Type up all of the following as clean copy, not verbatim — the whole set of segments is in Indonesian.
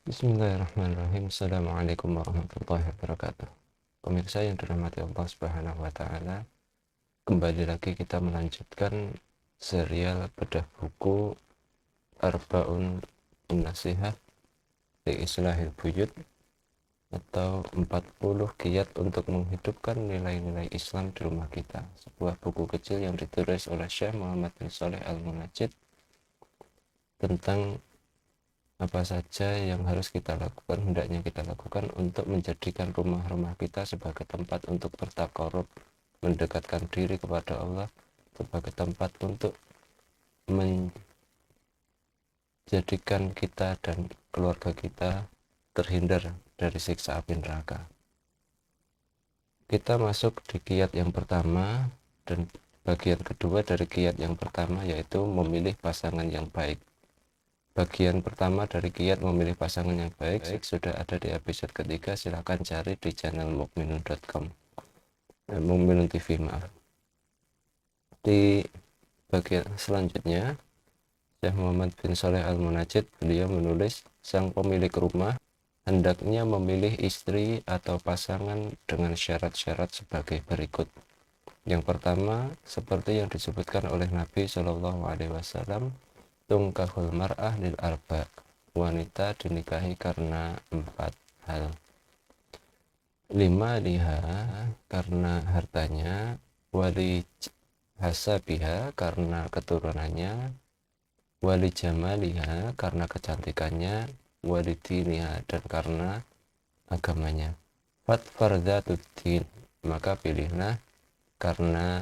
Bismillahirrahmanirrahim. Assalamualaikum warahmatullahi wabarakatuh. Pemirsa yang dirahmati Allah Subhanahu wa taala, kembali lagi kita melanjutkan serial bedah buku Arba'un Nasihat li Islahil Buyut atau 40 kiat untuk menghidupkan nilai-nilai Islam di rumah kita. Sebuah buku kecil yang ditulis oleh Syekh Muhammad bin Shalih Al-Munajjid tentang apa saja yang harus kita lakukan, hendaknya kita lakukan untuk menjadikan rumah-rumah kita sebagai tempat untuk bertakarub, mendekatkan diri kepada Allah, sebagai tempat untuk menjadikan kita dan keluarga kita terhindar dari siksa api neraka. Kita masuk di kiat yang pertama, dan bagian kedua dari kiat yang pertama yaitu memilih pasangan yang baik. Bagian pertama dari kiat memilih pasangan yang baik sudah ada di episode ketiga, silahkan cari di channel mukminun.com, Mukminun TV, maaf. Di bagian selanjutnya, Syekh Muhammad bin Shalih Al-Munajjid, beliau menulis, sang pemilik rumah hendaknya memilih istri atau pasangan dengan syarat-syarat sebagai berikut. Yang pertama, seperti yang disebutkan oleh Nabi Shallallahu Alaihi Wasallam, tungkahul mar'ah lil arba, wanita dinikahi karena 4 hal. 5 liha, karena hartanya, wali hasabiha, karena keturunannya, wali jamaliha, karena kecantikannya, wali diniha, dan karena agamanya. Fatfardatuddin, maka pilihlah karena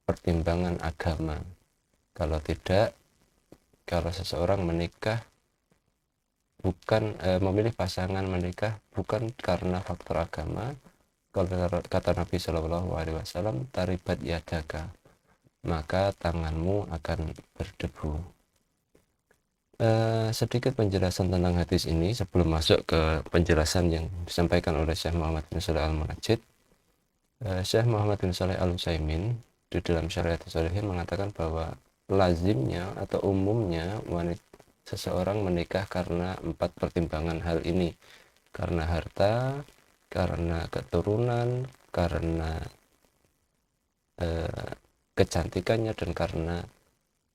pertimbangan agama. Kalau tidak, kalau seseorang menikah bukan memilih pasangan menikah bukan karena faktor agama, kalau kata Nabi Shallallahu Alaihi Wasallam, taribat yadaka, maka tanganmu akan berdebu. Sedikit penjelasan tentang hadis ini sebelum masuk ke penjelasan yang disampaikan oleh Syekh Muhammad bin Shalih Al-Munajjid. Syekh Muhammad bin Shalih Al-Utsaimin di dalam Syariatus Shalihin mengatakan bahwa lazimnya atau umumnya wanita seseorang menikah karena 4 pertimbangan hal ini: karena harta, karena keturunan, karena kecantikannya, dan karena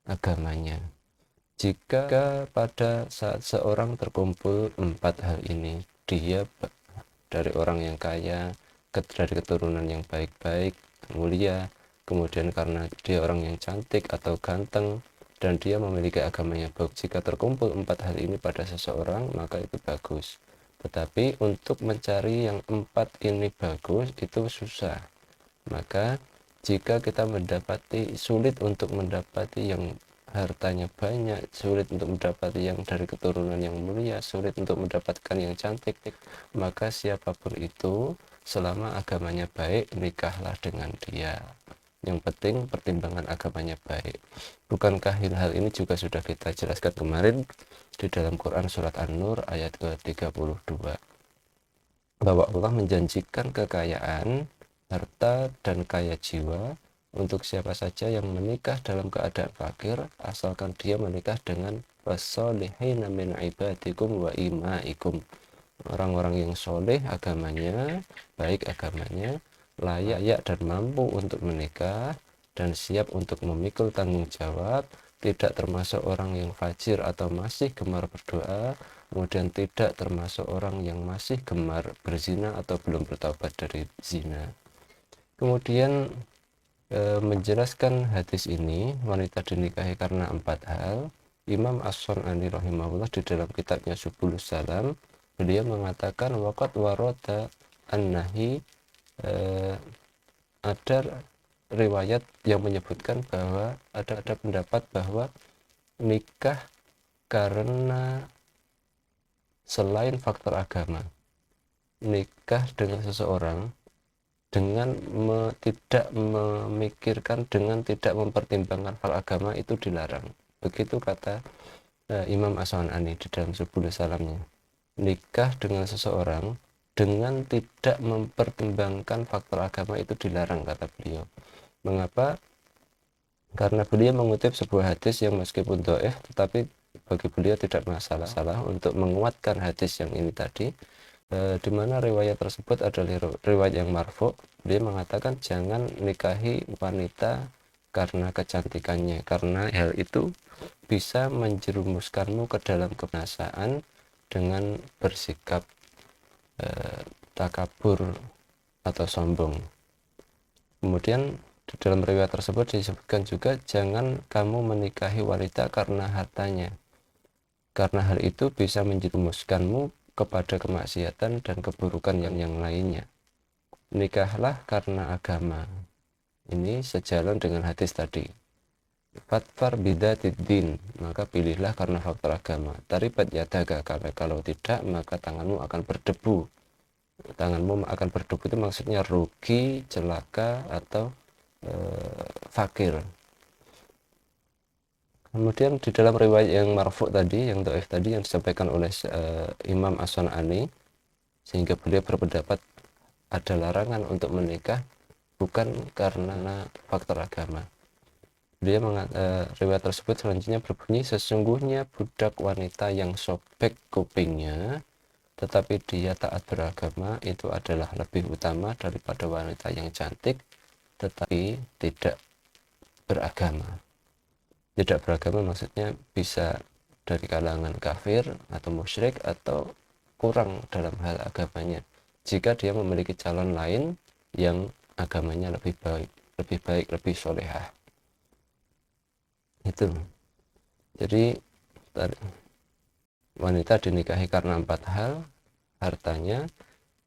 agamanya. Jika pada saat seorang terkumpul 4 hal ini, dia dari orang yang kaya, dari keturunan yang baik-baik, mulia, kemudian karena dia orang yang cantik atau ganteng, dan dia memiliki agama yang baik. Jika terkumpul 4 hal ini pada seseorang, maka itu bagus. Tetapi untuk mencari yang 4 ini bagus itu susah. Maka jika kita sulit untuk mendapati yang hartanya banyak, sulit untuk mendapati yang dari keturunan yang mulia, sulit untuk mendapatkan yang cantik, maka siapapun itu, selama agamanya baik, nikahlah dengan dia. Yang penting pertimbangan agamanya baik. Bukankah hal ini juga sudah kita jelaskan kemarin di dalam Quran surat An-Nur ayat ke-32, bahwa Allah menjanjikan kekayaan, harta, dan kaya jiwa untuk siapa saja yang menikah dalam keadaan fakir, asalkan dia menikah dengan wasolihina min ibadikum wa imaikum, orang-orang yang soleh agamanya, baik agamanya, layak dan mampu untuk menikah, dan siap untuk memikul tanggung jawab, tidak termasuk orang yang fajir atau masih gemar berdoa, kemudian tidak termasuk orang yang masih gemar berzina atau belum bertaubat dari zina. Kemudian menjelaskan hadis ini, wanita dinikahi karena 4 hal, Imam As-Sun'ani rahimahullah di dalam kitabnya Subulus Salam, beliau mengatakan waqad warada an-nahi, ada riwayat yang menyebutkan bahwa ada pendapat bahwa nikah karena selain faktor agama, nikah dengan seseorang dengan tidak memikirkan, dengan tidak mempertimbangkan hal agama itu dilarang. Begitu kata Imam As-Sun'ani di dalam Subulus Salamnya. Nikah dengan seseorang dengan tidak mempertimbangkan faktor agama itu dilarang, kata beliau. Mengapa? Karena beliau mengutip sebuah hadis yang meskipun dhaif tetapi bagi beliau tidak masalah untuk menguatkan hadis yang ini tadi, di mana riwayat tersebut adalah riwayat yang marfu'. Dia mengatakan jangan nikahi wanita karena kecantikannya, karena hal itu bisa menjerumuskanmu ke dalam kebinasaan dengan bersikap takabur atau sombong. Kemudian di dalam riwayat tersebut disebutkan juga jangan kamu menikahi wanita karena hartanya, karena hal itu bisa menjerumuskanmu kepada kemaksiatan dan keburukan yang lainnya. Nikahlah karena agama. Ini sejalan dengan hadis tadi. Fatfar bidzatiddin, maka pilihlah karena faktor agama. Taribat yadaga, kalau tidak maka tanganmu akan berdebu. Tanganmu akan berdebu itu maksudnya rugi, celaka, atau fakir. Kemudian di dalam riwayat yang marfu' tadi, yang dhaif tadi, yang disampaikan oleh Imam As-Sun'ani, sehingga beliau berpendapat ada larangan untuk menikah bukan karena faktor agama. Dia riwayat tersebut selanjutnya berbunyi, sesungguhnya budak wanita yang sobek kupingnya tetapi dia taat beragama itu adalah lebih utama daripada wanita yang cantik tetapi tidak beragama. Tidak beragama maksudnya bisa dari kalangan kafir atau musyrik atau kurang dalam hal agamanya, jika dia memiliki calon lain yang agamanya lebih baik, lebih solehah. Itu. Jadi wanita dinikahi karena 4 hal: hartanya,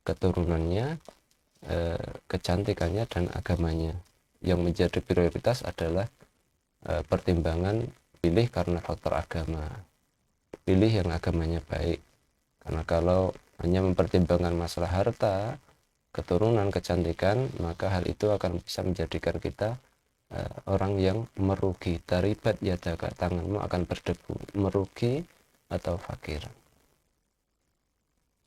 keturunannya, kecantikannya, dan agamanya. Yang menjadi prioritas adalah pertimbangan pilih karena faktor agama, pilih yang agamanya baik. Karena kalau hanya mempertimbangkan masalah harta, keturunan, kecantikan, maka hal itu akan bisa menjadikan kita orang yang merugi. Taribat yadaka, tanganmu akan berdebu, merugi atau fakir.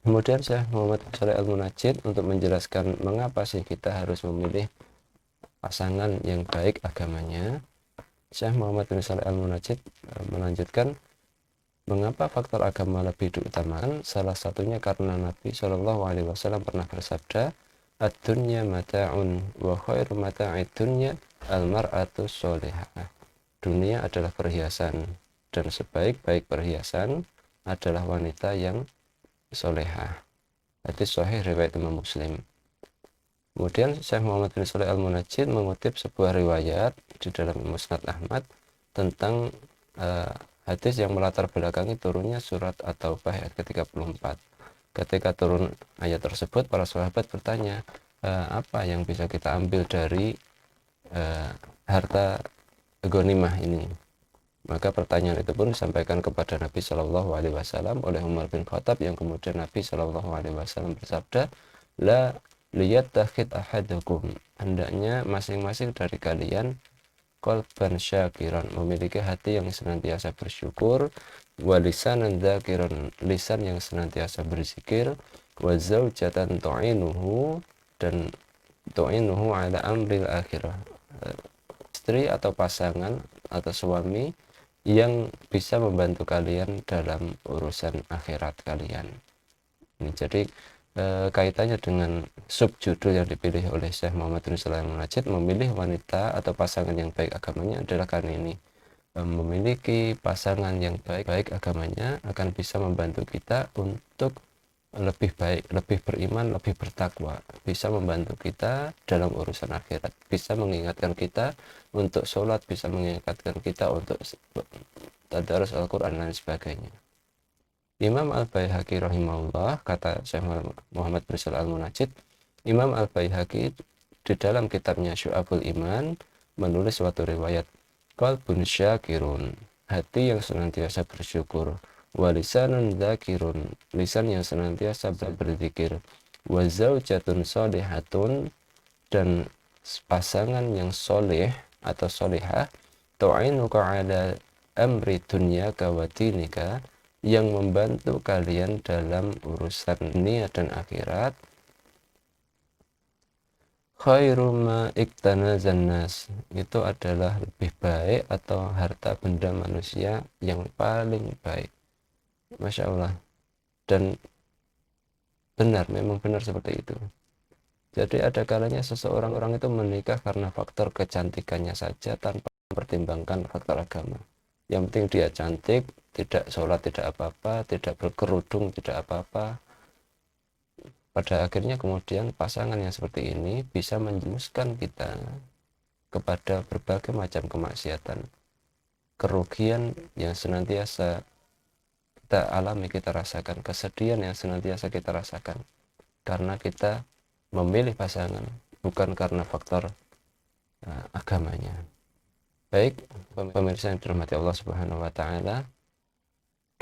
Kemudian Syekh Muhammad bin Shalih Al-Munajjid untuk menjelaskan mengapa sih kita harus memilih pasangan yang baik agamanya, Syekh Muhammad bin Shalih Al-Munajjid melanjutkan mengapa faktor agama lebih diutamakan. Salah satunya karena Nabi Shallallahu Alaihi Wasallam pernah bersabda, ad-dunya mata'un wa khairu mata'id dunya al-mar'atu sholihah. Dunia adalah perhiasan dan sebaik-baik perhiasan adalah wanita yang solehah. Hadis sahih riwayat Imam Muslim. Kemudian Syekh Muhammad bin Shalih Al-Munajjid mengutip sebuah riwayat di dalam Musnad Ahmad tentang hadis yang melatar belakangi turunnya surat At-Taubah ayat ke-34. Ketika turun ayat tersebut, para sahabat bertanya, apa yang bisa kita ambil dari harta ghanimah ini? Maka pertanyaan itu pun disampaikan kepada Nabi Shallallahu Alaihi Wasallam oleh Umar bin Khattab, yang kemudian Nabi Shallallahu Alaihi Wasallam bersabda, la liyattakhid ahadukum, hendaknya masing-masing dari kalian qalban syakiran, memiliki hati yang senantiasa bersyukur, wa lisanan dzakiran, lisan yang senantiasa berzikir, wa zaujatan tu'inuhu, dan tu'inuhu ala amril akhirah, istri atau pasangan atau suami yang bisa membantu kalian dalam urusan akhirat kalian. Ini jadi kaitannya dengan subjudul yang dipilih oleh Syekh Muhammad bin Shalih Al-Munajjid, memilih wanita atau pasangan yang baik agamanya adalah karena ini. Memiliki pasangan yang baik agamanya akan bisa membantu kita untuk lebih baik, lebih beriman, lebih bertakwa, bisa membantu kita dalam urusan akhirat, bisa mengingatkan kita untuk sholat, bisa mengingatkan kita untuk tadarus Al-Quran dan sebagainya. Imam Al-Baihaqi rahimahullah, kata Syekh Muhammad bin Shalih Al-Munajjid, Imam Al-Baihaqi di dalam kitabnya Syu'abul Iman menulis suatu riwayat, qalbun syakirun, hati yang senantiasa bersyukur, wa lisanun dzakirun, lisan yang senantiasa berzikir, wa zaujatun sholihatun, dan pasangan yang soleh atau solehah, tu'inuka ala amri dunyaka wa dinika, yang membantu kalian dalam urusan dunia dan akhirat, khairu ma iktanazan nas, itu adalah lebih baik atau harta benda manusia yang paling baik. Masya Allah. Dan benar, memang benar seperti itu. Jadi ada kalanya seseorang orang itu menikah karena faktor kecantikannya saja tanpa mempertimbangkan faktor agama. Yang penting dia cantik, tidak sholat, tidak apa-apa, tidak berkerudung, tidak apa-apa. Pada akhirnya kemudian pasangan yang seperti ini bisa menjerumuskan kita kepada berbagai macam kemaksiatan, kerugian yang senantiasa kita alami, kita rasakan, kesedihan yang senantiasa kita rasakan karena kita memilih pasangan bukan karena faktor agamanya. Baik, pemirsa yang dirahmati Allah Subhanahu wa taala,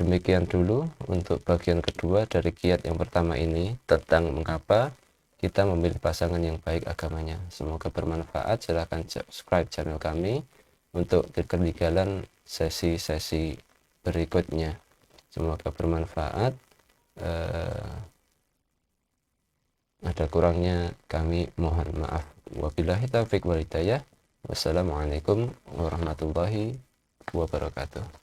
demikian dulu untuk bagian kedua dari kiat yang pertama ini tentang mengapa kita memilih pasangan yang baik agamanya. Semoga bermanfaat. Silahkan subscribe channel kami untuk tidak ketinggalan sesi-sesi berikutnya. Semoga bermanfaat. Ada kurangnya kami mohon maaf. Wabillahi taufiq wal hidayah. Wassalamualaikum warahmatullahi wabarakatuh.